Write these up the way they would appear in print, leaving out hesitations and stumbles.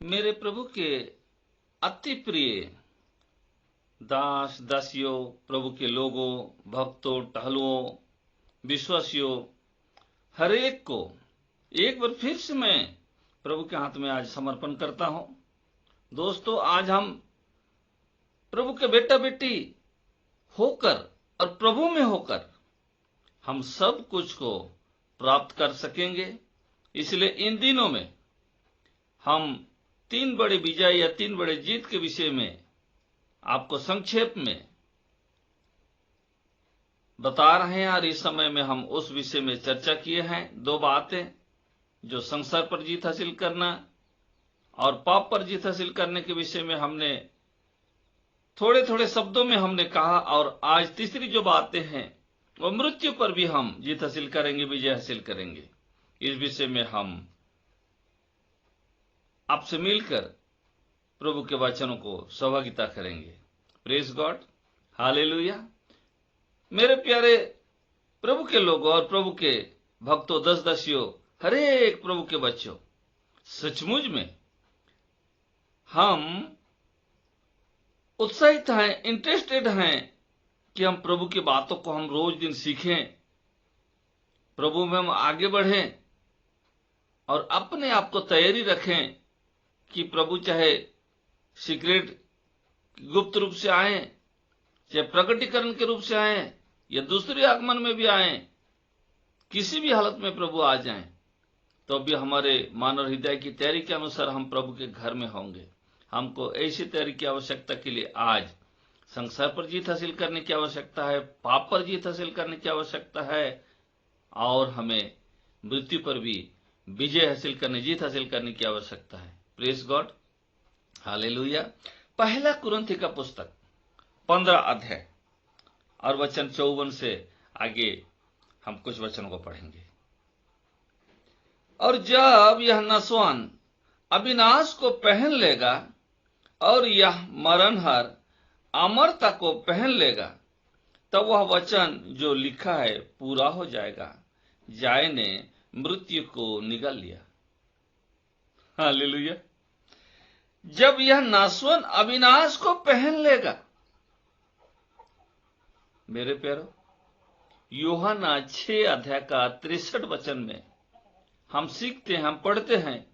मेरे प्रभु के अति प्रिय दास दासियों, प्रभु के लोगों, भक्तों, टहलुओं, विश्वासियों, हर एक को एक बार फिर से मैं प्रभु के हाथ में आज समर्पण करता हूं। दोस्तों, आज हम प्रभु के बेटा बेटी होकर और प्रभु में होकर हम सब कुछ को प्राप्त कर सकेंगे। इसलिए इन दिनों में हम 3 बड़े विजय या 3 बड़े जीत के विषय में आपको संक्षेप में बता रहे हैं और इस समय में हम उस विषय में चर्चा किए हैं। 2 बातें, जो संसार पर जीत हासिल करना और पाप पर जीत हासिल करने के विषय में हमने थोड़े थोड़े शब्दों में हमने कहा, और आज तीसरी जो बातें हैं वो मृत्यु पर भी हम जीत हासिल करेंगे, विजय हासिल करेंगे। इस विषय में हम आपसे मिलकर प्रभु के वचनों को सहभागिता करेंगे। Praise God, hallelujah. मेरे प्यारे प्रभु के लोगों और प्रभु के भक्तों, दस दासियों, हर एक प्रभु के बच्चों, सचमुच में हम उत्साहित हैं, इंटरेस्टेड हैं कि हम प्रभु की बातों को हम रोज दिन सीखें, प्रभु में हम आगे बढ़ें और अपने आप को तैयारी रखें कि प्रभु चाहे सीक्रेट गुप्त रूप से आए, चाहे प्रकटीकरण के रूप से आए या दूसरे आगमन में भी आए, किसी भी हालत में प्रभु आ जाएं, तो भी हमारे मानव हृदय की तैयारी के अनुसार हम प्रभु के घर में होंगे। हमको ऐसी तैयारी की आवश्यकता के लिए आज संसार पर जीत हासिल करने की आवश्यकता है, पाप पर जीत हासिल करने की आवश्यकता है, और हमें मृत्यु पर भी विजय हासिल करने, जीत हासिल करने की आवश्यकता है। Praise God, hallelujah. पहला कुरिन्थी का पुस्तक 15 अध्याय और वचन 54 से आगे हम कुछ वचनों को पढ़ेंगे। और जब यह नस्वान अविनाश को पहन लेगा और यह मरणहार अमरता को पहन लेगा, तब वह वचन जो लिखा है पूरा हो जाएगा, जाय ने मृत्यु को निगल लिया। हालेलुया। जब यह नासवान अविनाश को पहन लेगा, मेरे प्यारो, यूहन्ना 6 अध्याय का 63 वचन में हम सीखते हैं, हम पढ़ते हैं,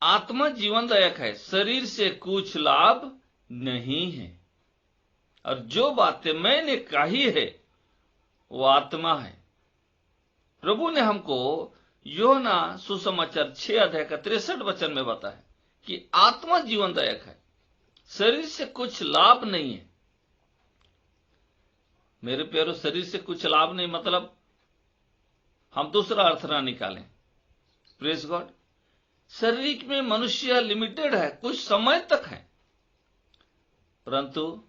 आत्मा जीवनदायक है, शरीर से कुछ लाभ नहीं है, और जो बातें मैंने कही है वो आत्मा है। प्रभु ने हमको यूहन्ना सुसमाचार 6 अध्याय का 63 वचन में बताया कि आत्मा जीवनदायक है, शरीर से कुछ लाभ नहीं है। मेरे प्यारो, शरीर से कुछ लाभ नहीं मतलब हम दूसरा अर्थ ना निकालें। प्रेज गॉड, शरीर में मनुष्य लिमिटेड है, कुछ समय तक है, परंतु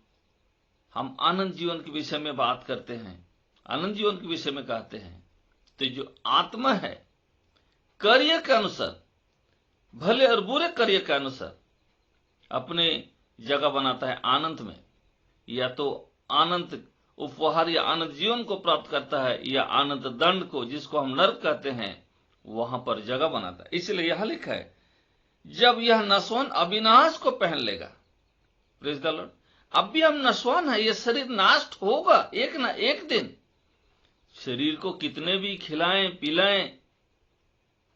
हम आनंद जीवन के विषय में बात करते हैं, आनंद जीवन के विषय में कहते हैं, तो जो आत्मा है कार्य के अनुसार, भले और बुरे कार्य के अनुसार अपने जगह बनाता है आनंद में, या तो आनंद उपहार या आनंद जीवन को प्राप्त करता है, या आनंद दंड को, जिसको हम नरक कहते हैं, वहां पर जगह बनाता है। इसलिए यह लिखा है, जब यह नस्वान अविनाश को पहन लेगा। Praise the Lord. अब भी हम नस्वान है, यह शरीर नाश होगा एक ना एक दिन। शरीर को कितने भी खिलाएं पिलाएं,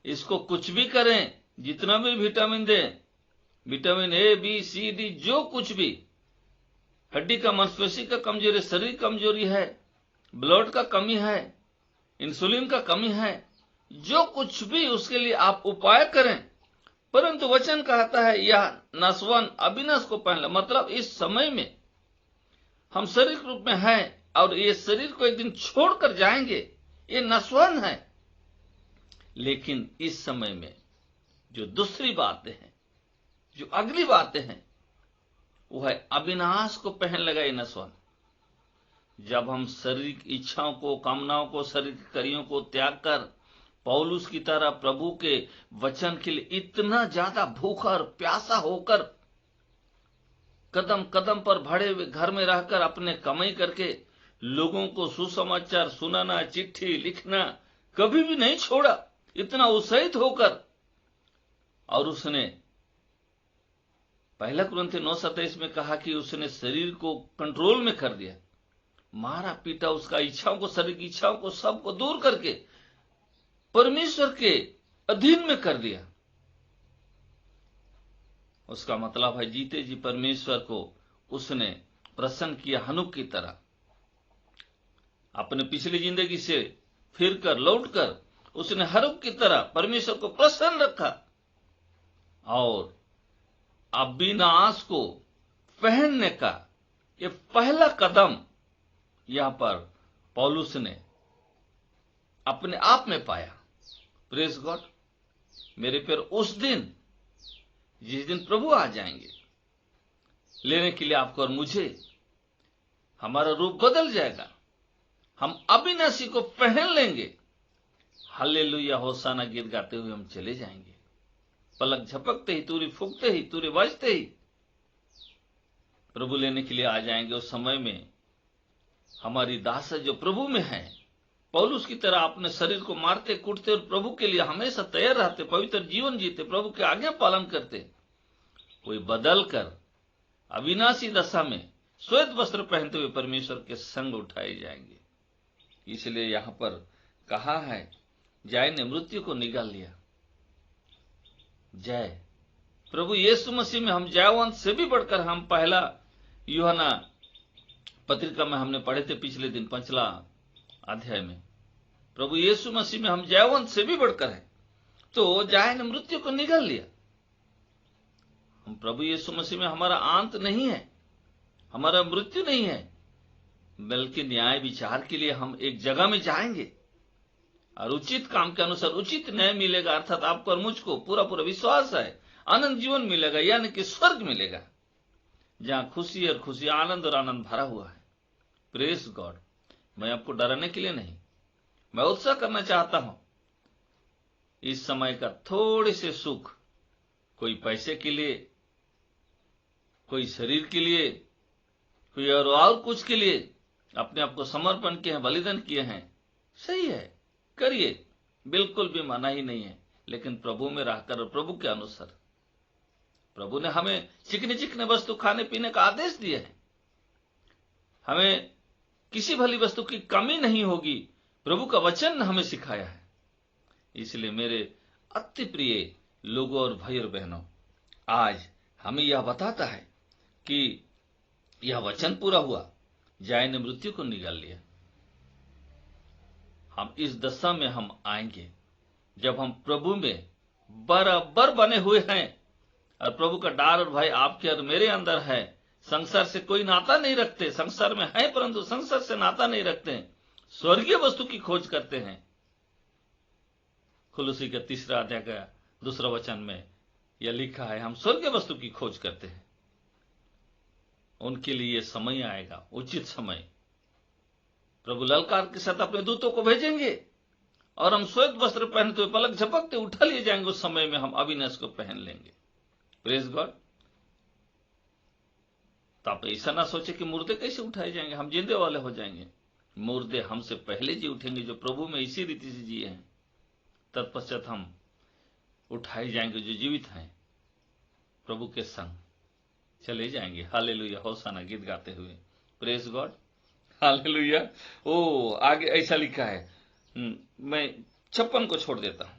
इसको कुछ भी करें, जितना भी विटामिन दें, vitamin A B C D, जो कुछ भी, हड्डी का मांसपेशी का कमजोरी, शरीर कमजोरी है, ब्लड का कमी है, इंसुलिन का कमी है, जो कुछ भी उसके लिए आप उपाय करें, परंतु वचन कहता है यह नस्वान अविनाश को पहन ले। मतलब इस समय में हम शरीर रूप में हैं और ये शरीर को एक दिन छोड़कर जाएंगे, ये नस्वान है। लेकिन इस समय में जो दूसरी बातें हैं, जो अगली बातें हैं, वो है अविनाश को पहन लेगा ये नस्वान। जब हम शारीरिक इच्छाओं को, कामनाओं को, शारीरिक कार्यों को त्याग कर पौलुस की तरह प्रभु के वचन के लिए इतना ज्यादा भूखा और प्यासा होकर, कदम कदम पर भरे हुए घर में रहकर अपने कमाई करके लोगों को सुसमाचार सुनाना, चिट्ठी लिखना कभी भी नहीं छोड़ा, इतना उत्साहित होकर और उसने 1 कुरिन्थियों 9:27 में कहा कि उसने शरीर को कंट्रोल में कर दिया, मारा पीटा, उसका इच्छाओं को, शरीर की इच्छाओं को सबको दूर करके परमेश्वर के अधीन में कर दिया। उसका मतलब है जीते जी परमेश्वर को उसने प्रसन्न किया। हनोक की तरह अपने पिछली जिंदगी से फिरकर लौटकर उसने हनोक की तरह परमेश्वर को प्रसन्न रखा और अविनाश को पहनने का ये पहला कदम यहां पर पौलुस ने अपने आप में पाया। Praise God. मेरे प्यारे, उस दिन जिस दिन प्रभु आ जाएंगे लेने के लिए आपको और मुझे, हमारा रूप बदल जाएगा, हम अविनाशी को पहन लेंगे। हालेलुया होसाना गीत गाते हुए हम चले जाएंगे। पलक झपकते ही, तूरी फूंकते ही, तूरी बजते ही प्रभु लेने के लिए आ जाएंगे। उस समय में हमारी दास जो प्रभु में है, पौलुस की तरह अपने शरीर को मारते कूटते और प्रभु के लिए हमेशा तैयार रहते, पवित्र जीवन जीते, प्रभु के आज्ञा पालन करते, कोई बदल कर अविनाशी दशा में श्वेत वस्त्र पहनते हुए परमेश्वर के संग उठाए जाएंगे। इसलिए यहां पर कहा है, जय ने मृत्यु को निकाल लिया। जय प्रभु यीशु मसीह में हम जयवंत से भी बढ़कर, हम 1 यूहन्ना पत्रिका में हमने पढ़े थे पिछले दिन 5 अध्याय में, प्रभु यीशु मसीह में हम जयवंत से भी बढ़कर है। तो जय ने मृत्यु को निकाल लिया। हम प्रभु यीशु मसीह में, हमारा अंत नहीं है, हमारा मृत्यु नहीं है, बल्कि न्याय विचार के लिए हम एक जगह में जाएंगे और उचित काम के अनुसार उचित न्याय मिलेगा। अर्थात आपको और मुझको पूरा पूरा विश्वास है, अनंत जीवन मिलेगा, यानी कि स्वर्ग मिलेगा, जहां खुशी और खुशी, आनंद और आनंद भरा हुआ है। Praise God. मैं आपको डराने के लिए नहीं, मैं उत्साह करना चाहता हूं। इस समय का थोड़े से सुख, कोई पैसे के लिए, कोई शरीर के लिए, कोई और कुछ के लिए अपने आप को समर्पण किए हैं, बलिदान किए हैं, सही है, करिए, बिल्कुल भी मना ही नहीं है। लेकिन प्रभु में रहकर और प्रभु के अनुसार, प्रभु ने हमें चिकने चिकने वस्तु खाने पीने का आदेश दिया है, हमें किसी भली वस्तु की कमी नहीं होगी, प्रभु का वचन हमें सिखाया है। इसलिए मेरे अति प्रिय लोगों और भाई और बहनों, आज हमें यह बताता है कि यह वचन पूरा हुआ, जय ने मृत्यु को निकाल लिया। हम इस दशा में हम आएंगे जब हम प्रभु में बराबर बने हुए हैं और प्रभु का डर और भय आपके और मेरे अंदर है। संसार से कोई नाता नहीं रखते, संसार में है परंतु संसार से नाता नहीं रखते, स्वर्गीय वस्तु की खोज करते हैं। कुलुसी के 3 अध्याय का 2 वचन में यह लिखा है, हम स्वर्गीय वस्तु की खोज करते हैं। उनके लिए समय आएगा, उचित समय, प्रभु ललकार के साथ अपने दूतों को भेजेंगे और हम श्वेत वस्त्र पहनते हुए पलक झपकते उठा लिए जाएंगे। उस समय में हम अविनाश को पहन लेंगे। Praise God. तो आप ऐसा ना सोचे कि मुर्दे कैसे उठाए जाएंगे, हम जिंदे वाले हो जाएंगे। मुर्दे हमसे पहले जी उठेंगे, जो प्रभु में इसी रीति से जिए हैं, तत्पश्चात हम उठाए जाएंगे, जो जीवित हैं, प्रभु के संग चले जाएंगे। हालेलुया होसाना गीत गाते हुए। Praise God, hallelujah. ओ आगे ऐसा लिखा है, मैं 56 को छोड़ देता हूं।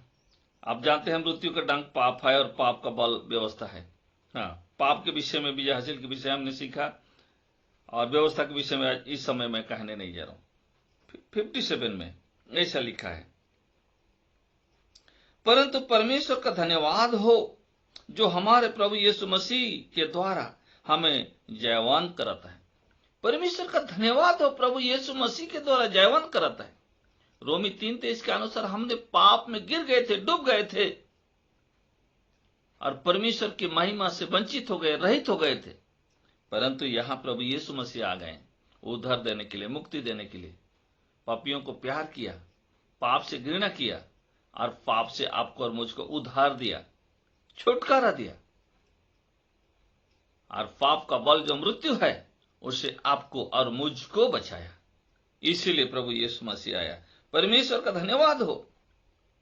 आप जानते हैं मृत्यु का डंक पाप है और पाप का बल व्यवस्था है। हाँ, पाप के विषय में, विजय हासिल के विषय हमने सीखा और व्यवस्था के विषय में इस समय मैं कहने नहीं जा रहा हूं। 57 में ऐसा लिखा है, परंतु परमेश्वर का धन्यवाद हो जो हमारे प्रभु यीशु मसीह के द्वारा हमें जयवान करता है। परमेश्वर का धन्यवाद हो, प्रभु यीशु मसीह के द्वारा जयवान करता है। रोमी 3:23 के अनुसार हमने पाप में गिर गए थे, डूब गए थे और परमेश्वर की महिमा से वंचित हो गए, रहित हो गए थे। परंतु यहां प्रभु यीशु मसीह आ गए उद्धार देने के लिए, मुक्ति देने के लिए। पापियों को प्यार किया, पाप से घृणा किया और पाप से आपको और मुझको उद्धार दिया, छुटकारा दिया। और पाप का बल जो मृत्यु है, उससे आपको और मुझको बचाया। इसीलिए प्रभु यीशु मसीह आया। परमेश्वर का धन्यवाद हो।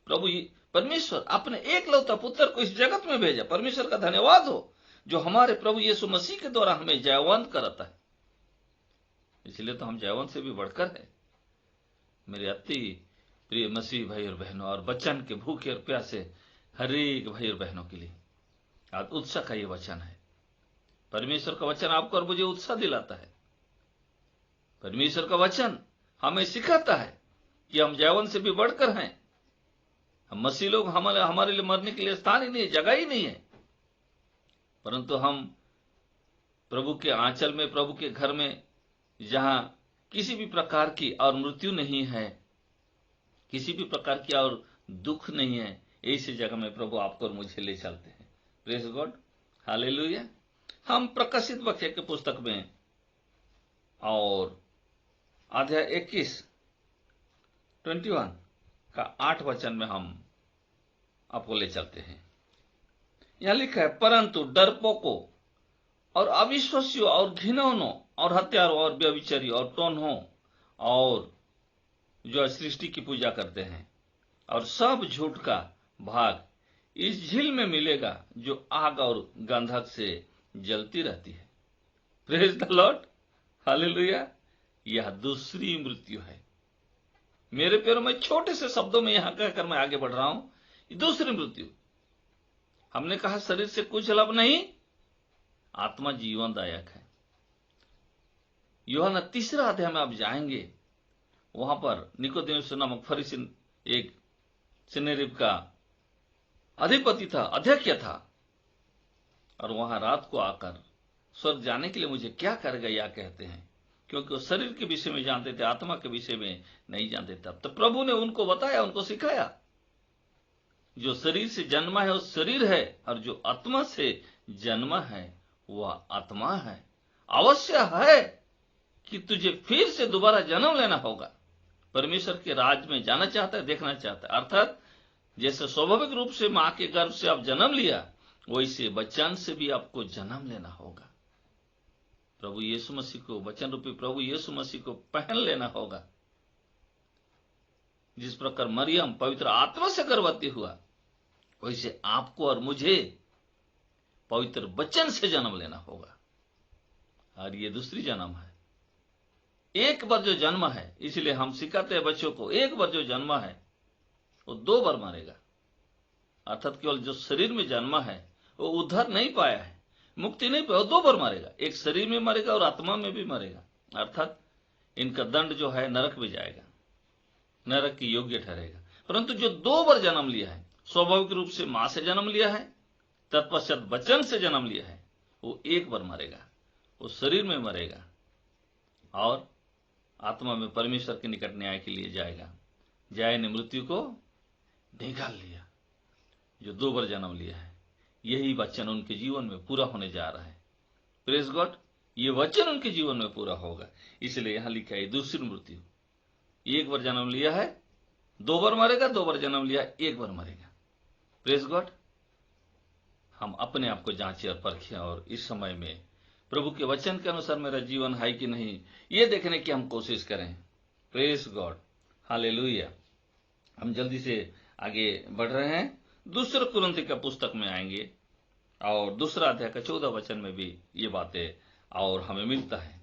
प्रभु परमेश्वर अपने एकलौता पुत्र को इस जगत में भेजा। परमेश्वर का धन्यवाद हो जो हमारे प्रभु यीशु मसीह के द्वारा हमें जयवंत करता है। इसलिए तो हम जयवंत से भी बढ़कर है। मेरे अति प्रिय मसीह भाई और बहनों और वचन के भूखे और प्यासे हर एक भाई और बहनों के लिए आज उत्साह का ये वचन है। परमेश्वर का वचन आपको और मुझे उत्साह दिलाता है। परमेश्वर का वचन हमें सिखाता है कि हम जयवंत से भी बढ़कर हैं। हम मसीह लोग हमारे लिए मरने के लिए स्थान ही नहीं है, जगह ही नहीं है, परंतु हम प्रभु के आंचल में, प्रभु के घर में, जहां किसी भी प्रकार की और मृत्यु नहीं है, किसी भी प्रकार की और दुख नहीं है, ऐसी जगह में प्रभु आपको और मुझे ले चलते हैं। Praise God, hallelujah. हम प्रकाशित वाक्य के पुस्तक में और अध्याय 21 का 8 वचन में हम आपको ले चलते हैं। यहां लिखा है, परंतु डरपोकों और अविश्वासियों और घिनौनों और हत्यारों और व्यभिचारियों और टोन्हों और जो सृष्टि की पूजा करते हैं और सब झूठ का भाग इस झील में मिलेगा जो आग और गंधक से जलती रहती है। Praise the Lord, hallelujah. यह दूसरी मृत्यु है। मेरे प्यारों में छोटे से शब्दों में यहां कहकर मैं आगे बढ़ रहा हूं। दूसरी मृत्यु, हमने कहा शरीर से कुछ लाभ नहीं, आत्मा जीवनदायक है। यूहन्ना 3 अध्याय में आप जाएंगे, वहां पर निकोदेमुस नामक फरीसी एक सिनेरिब का अधिपति था, अध्यक्ष था, और वहां रात को आकर स्वर्ग जाने के लिए मुझे क्या करेगा या कहते हैं, क्योंकि वो शरीर के विषय में जानते थे, आत्मा के विषय में नहीं जानते थे। तो प्रभु ने उनको बताया, उनको सिखाया, जो शरीर से जन्मा है वो शरीर है, और जो आत्मा से जन्मा है वह आत्मा है। अवश्य है कि तुझे फिर से दोबारा जन्म लेना होगा। परमेश्वर के राज में जाना चाहता है, देखना चाहता है। अर्थात जैसे स्वाभाविक रूप से मां के गर्भ से आप जन्म लिया, वैसे वचन से भी आपको जन्म लेना होगा। प्रभु यीशु मसीह को, वचन रूपी प्रभु यीशु मसीह को पहन लेना होगा। जिस प्रकार मरियम पवित्र आत्मा से गर्भवती हुआ, वैसे आपको और मुझे पवित्र वचन से जन्म लेना होगा। और ये दूसरी जन्म है। एक बार जो जन्म है, इसलिए हम सिखाते हैं बच्चों को, एक बार जो जन्म है वो 2 बार मरेगा। अर्थात केवल जो शरीर में जन्मा है वो उद्धार नहीं पाया है, मुक्ति नहीं पाया, 2 बार मरेगा। एक शरीर में मरेगा और आत्मा में भी मरेगा। अर्थात इनका दंड जो है नरक में जाएगा, नरक की योग्य ठहरेगा। परंतु जो 2 बार जन्म लिया है, स्वाभाविक रूप से मां से जन्म लिया है, तत्पश्चात वचन से जन्म लिया है, वो 1 बार मरेगा, वो शरीर में मरेगा और आत्मा में परमेश्वर के निकट न्याय के लिए जाएगा। जय ने मृत्यु को निकाल लिया। जो 2 बार जन्म लिया है, यही वचन उनके जीवन में पूरा होने जा रहा है। प्रेज गॉड, ये वचन उनके जीवन में पूरा होगा। इसलिए यहां लिखा है दूसरी मृत्यु। 1 बार जन्म लिया है, 2 बार मरेगा, 2 बार जन्म लिया है, 1 बार मरेगा। प्रेज गॉड, हम अपने आप को जांचें और परखें और इस समय में प्रभु के वचन के अनुसार मेरा जीवन है कि नहीं, ये देखने की हम कोशिश करें। Praise God, hallelujah. हम जल्दी से आगे बढ़ रहे हैं। 2 कुरिन्थी का पुस्तक में आएंगे और 2 अध्याय का 14 वचन में भी ये बातें और हमें मिलता है।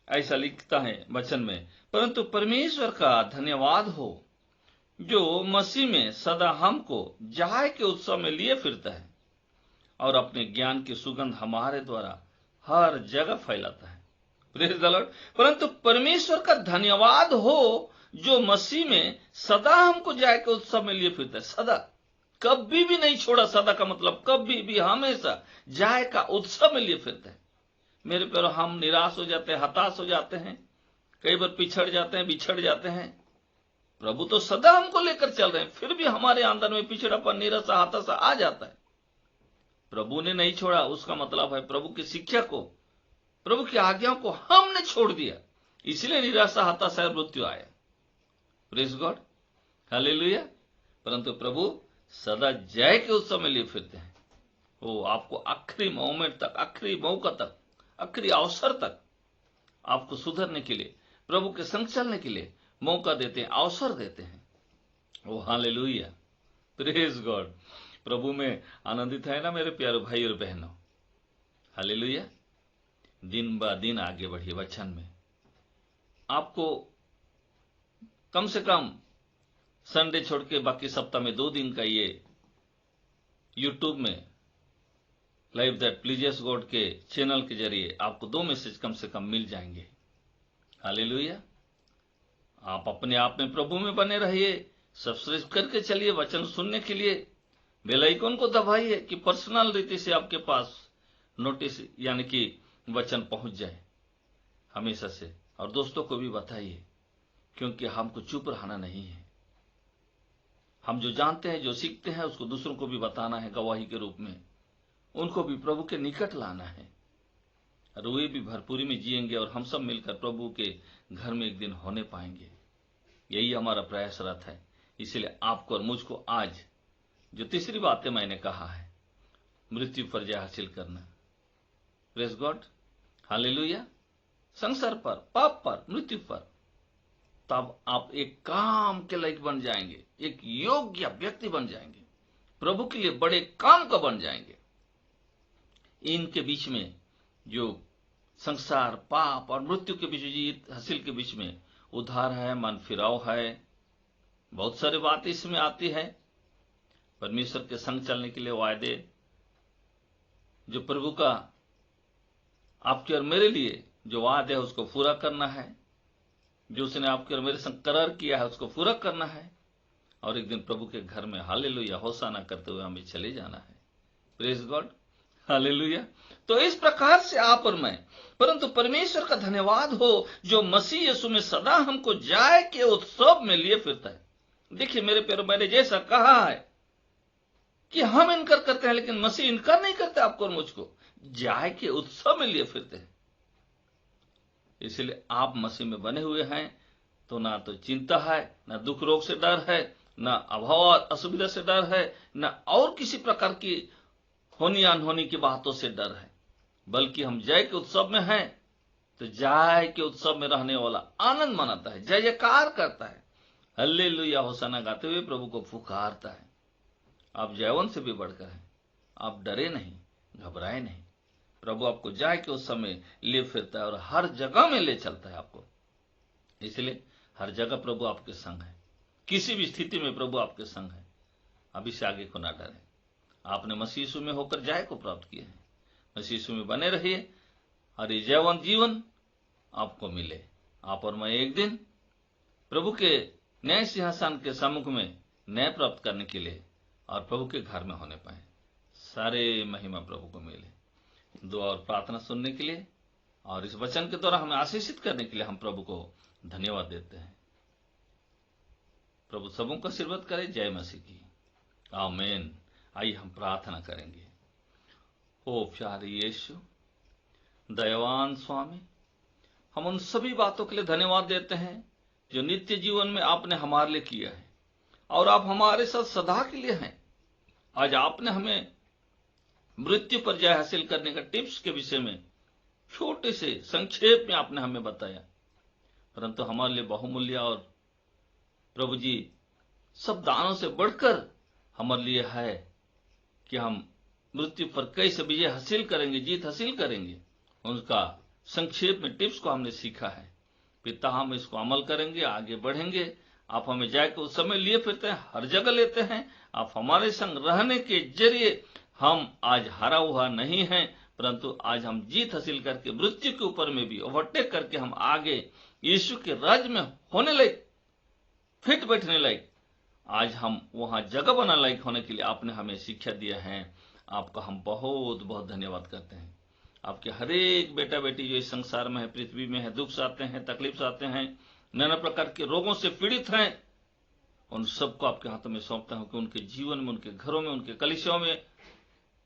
ऐसा लिखता है वचन में, परंतु परमेश्वर का धन्यवाद हो जो मसीह में सदा हमको जहाय के उत्सव में लिए फिरता है और अपने ज्ञान की सुगंध हमारे द्वारा हर जगह फैलाता है। Praise the Lord. परंतु परमेश्वर का धन्यवाद हो जो मसीह में सदा हमको जय के उत्सव में लिए फिरता है। सदा, कभी भी नहीं छोड़ा। सदा का मतलब कभी भी, हमेशा जय का उत्सव में लिए फिरता है। मेरे प्यारो, हम निराश हो जाते हैं, हताश हो जाते हैं, कई बार पिछड़ जाते हैं, बिछड़ जाते हैं। प्रभु तो सदा हमको लेकर चल रहे हैं, फिर भी हमारे अंदर में पिछड़ापन, निराशा, हताशा आ जाता है। प्रभु ने नहीं छोड़ा, उसका मतलब है प्रभु की शिक्षा को, प्रभु की आज्ञाओं को हमने छोड़ दिया, इसलिए निराशा, हताशा और मृत्यु आया। Praise God, hallelujah. परंतु प्रभु सदा जय के उत्सव में लिए फिरते हैं। वो आपको आखिरी मोमेंट तक, आखिरी मौका तक, आखिरी अवसर तक आपको सुधरने के लिए, प्रभु के संग चलने के लिए मौका देते हैं, अवसर देते हैं। वो हालेलुया। Praise God. प्रभु में आनंदित है ना मेरे प्यारे भाई और बहनों। हालेलुया। दिन ब दिन आगे बढ़िए वचन में। आपको कम से कम संडे छोड़ के बाकी सप्ताह में 2 दिन का ये यूट्यूब में लाइव दैट प्लीजेस गॉड के चैनल के जरिए आपको 2 मैसेज कम से कम मिल जाएंगे। हालेलुया। आप अपने आप में प्रभु में बने रहिए, सब्सक्राइब करके चलिए वचन सुनने के लिए। बेल आइकन को दबाइए कि पर्सनल रीति से आपके पास नोटिस यानी कि वचन पहुंच जाए हमेशा से। और दोस्तों को भी बताइए, क्योंकि हमको चुप रहना नहीं है। हम जो जानते हैं, जो सीखते हैं, उसको दूसरों को भी बताना है गवाही के रूप में। उनको भी प्रभु के निकट लाना है और वे भी भरपूरी में जिएंगे और हम सब मिलकर प्रभु के घर में एक दिन होने पाएंगे। यही हमारा प्रयास रहता है। इसलिए आपको और मुझको आज जो तीसरी बातें मैंने कहा है, मृत्यु पर जय हासिल करना। Praise God. हालेलुया। संसार पर, पाप पर, मृत्यु पर, तब आप एक काम के लायक बन जाएंगे, एक योग्य व्यक्ति बन जाएंगे, प्रभु के लिए बड़े काम का बन जाएंगे। इनके बीच में जो संसार, पाप और मृत्यु के बीच जीत हासिल के बीच में उद्धार है, मन फिराव है, बहुत सारी बात इसमें आती है। परमेश्वर के संग चलने के लिए वायदे जो प्रभु का आपके और मेरे लिए जो वायदे है उसको पूरा करना है। जो उसने आपके और मेरे संग करार किया है उसको पूरा करना है और एक दिन प्रभु के घर में हालेलुया होसाना करते हुए हमें चले जाना है। Praise God. हालेलुया। तो इस प्रकार से आप और मैं, परंतु परमेश्वर का धन्यवाद हो जो मसीह यीशु में सदा हमको जाय के उत्सव में लिए फिरता है। देखिए मेरे प्यारे, मैंने जैसा कहा है कि हम इनकार करते हैं, लेकिन मसीह इनकार नहीं करते आपको और मुझको, जाय के उत्सव में लिए फिरते हैं। इसलिए आप मसीह में बने हुए हैं तो ना तो चिंता है, ना दुख रोग से डर है, ना अभाव असुविधा से डर है, ना और किसी प्रकार की होनी अनहोनी की बातों से डर है, बल्कि हम जय के उत्सव में हैं तो जय के उत्सव में रहने वाला आनंद मनाता है, जय जयकार करता है, हल्लेलुया होसाना गाते हुए प्रभु को पुकारता है। आप जयवंत से भी बढ़कर हैं। आप डरे नहीं, घबराए नहीं। प्रभु आपको जय के उत्सव में ले फिरता है और हर जगह में ले चलता है आपको। इसलिए हर जगह प्रभु आपके संग है, किसी भी स्थिति में प्रभु आपके संग है। अभी से आगे को ना डरे। आपने मसीह यीशु में होकर जय को प्राप्त किया है। मसीह यीशु में बने रहिए और ये जयवंत जीवन आपको मिले। आप और मैं एक दिन प्रभु के न्याय सिंहासन के सम्मुख में न्याय प्राप्त करने के लिए और प्रभु के घर में होने पाए। सारे महिमा प्रभु को मिले। दुआ और प्रार्थना सुनने के लिए और इस वचन के द्वारा हमें आशीषित करने के लिए हम प्रभु को धन्यवाद देते हैं। प्रभु सबों का आशीर्वाद करे। जय मसीह की। आमीन। आइए हम प्रार्थना करेंगे। ओ प्यारे यीशु, दयावान स्वामी, हम उन सभी बातों के लिए धन्यवाद देते हैं जो नित्य जीवन में आपने हमारे लिए किया है और आप हमारे साथ सदा के लिए हैं। आज आपने हमें मृत्यु पर जय हासिल करने का टिप्स के विषय में छोटे से संक्षेप में आपने हमें बताया, परंतु हमारे लिए बहुमूल्य और प्रभु जी सब दानों से बढ़कर हमारे लिए है कि हम मृत्यु पर कैसे विजय हासिल करेंगे, जीत हासिल करेंगे। उनका संक्षेप में टिप्स को हमने सीखा है। पिता, हम इसको अमल करेंगे, आगे बढ़ेंगे। आप हमें जय को उस समय लिए फिरते हैं, हर जगह लेते हैं। आप हमारे संग रहने के जरिए हम आज हारा हुआ नहीं हैं, परंतु आज हम जीत हासिल करके मृत्यु के ऊपर में भी ओवरटेक करके हम आगे यीशु के राज्य में होने लायक, फिट बैठने लायक, आज हम वहां जगह बना लायक होने के लिए आपने हमें शिक्षा दिया है। आपका हम बहुत बहुत धन्यवाद करते हैं। आपके हर एक बेटा बेटी जो इस संसार में है, पृथ्वी में है, दुख से आते हैं, तकलीफ से आते हैं, नाना प्रकार के रोगों से पीड़ित हैं, उन सबको आपके हाथों में सौंपता हूं कि उनके जीवन में, उनके घरों में, उनके कलीसियों में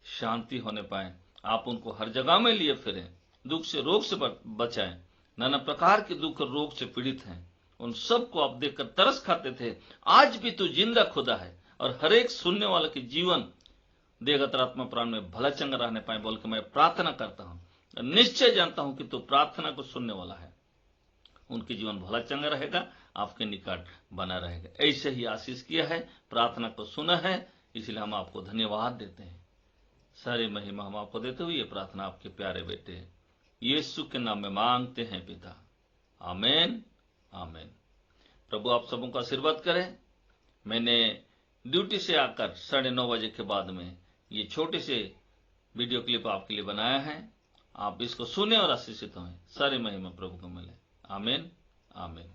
शांति होने पाए। आप उनको हर जगह में लिए फिरें, दुख से, रोग से बचाएं। नाना प्रकार के दुख और रोग से पीड़ित हैं, उन सबको आप देखकर तरस खाते थे। आज भी तू जिंदा खुदा है और हर एक सुनने वाले के जीवन देहगत आत्मा प्राण में भला चंगा रहने पाए बोल के मैं प्रार्थना करता हूं। निश्चय जानता हूं कि तू प्रार्थना को सुनने वाला है। उनके जीवन भला चंगा रहेगा आपके निकट बना रहेगा। ऐसे ही आशीष किया है, प्रार्थना को सुना है, इसलिए हम आपको धन्यवाद देते हैं। सारी महिमा हम आपको देते हुए ये प्रार्थना आपके प्यारे बेटे यीशु के नाम में मांगते हैं पिता, आमीन आमीन। प्रभु आप सबों का आशीर्वाद करें। मैंने ड्यूटी से आकर 9:30 बजे के बाद में ये छोटे से वीडियो क्लिप आपके लिए बनाया है। आप इसको सुने और आशीषित हों। सारी महिमा प्रभु को मिले। आमीन आमीन।